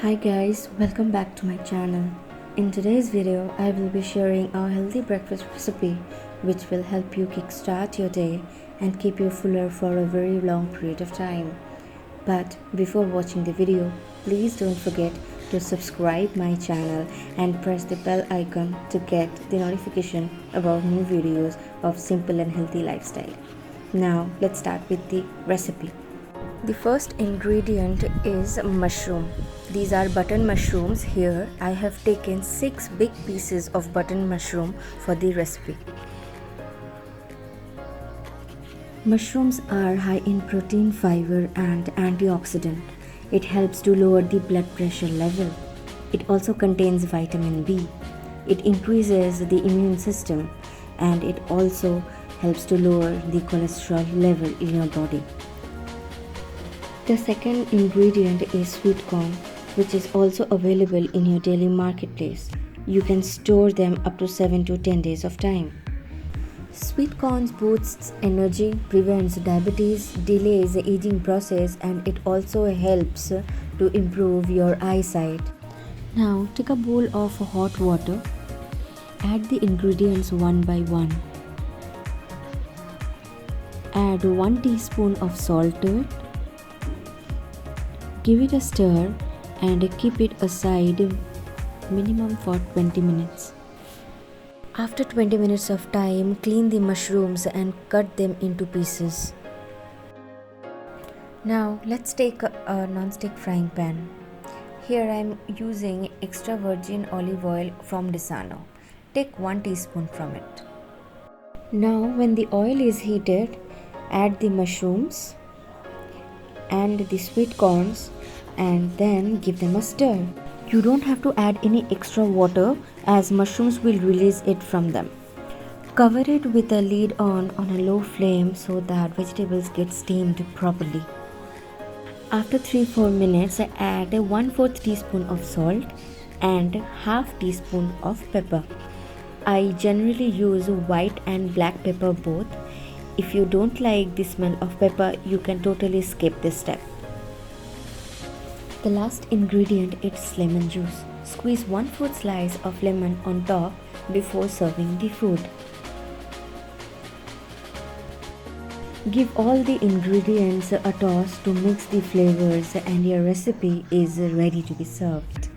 Hi guys, welcome back to my channel. In today's video, I will be sharing a healthy breakfast recipe which will help you kickstart your day and keep you fuller for a very long period of time. But before watching the video, please don't forget to subscribe my channel and press the bell icon to get the notification about new videos of simple and healthy lifestyle. Now let's start with the recipe. The first ingredient is mushroom. These are button mushrooms. Here I have taken 6 big pieces of button mushroom for the recipe. Mushrooms are high in protein, fiber and antioxidant. It helps to lower the blood pressure level. It also contains vitamin B. It increases the immune system and it also helps to lower the cholesterol level in your body. The second ingredient is sweet corn, which is also available in your daily marketplace. You can store them up to 7 to 10 days of time. Sweet corn boosts energy, prevents diabetes, delays the aging process, and it also helps to improve your eyesight. Now take a bowl of hot water. Add the ingredients one by one. Add 1 teaspoon of salt to it. Give it a stir and keep it aside minimum for 20 minutes. After 20 minutes of time, clean the mushrooms and cut them into pieces. Now let's take a non-stick frying pan. Here I am using extra virgin olive oil from Desano. Take 1 teaspoon from it. Now when the oil is heated, add the mushrooms and the sweet corns and then give them a stir. You don't have to add any extra water as mushrooms will release it from them. Cover it with a lid on a low flame so that vegetables get steamed properly. After 3-4 minutes, add a 1/4 teaspoon of salt and half teaspoon of pepper. I generally use white and black pepper both. If you don't like the smell of pepper, you can totally skip this step. The last ingredient is lemon juice. Squeeze 1/4 slice of lemon on top before serving the food. Give all the ingredients a toss to mix the flavors and your recipe is ready to be served.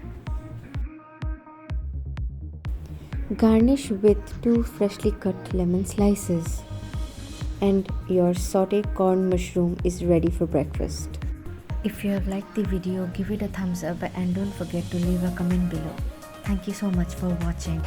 Garnish with 2 freshly cut lemon slices. And your sauteed corn mushroom is ready for breakfast. If you have liked the video, give it a thumbs up and don't forget to leave a comment below. Thank you so much for watching.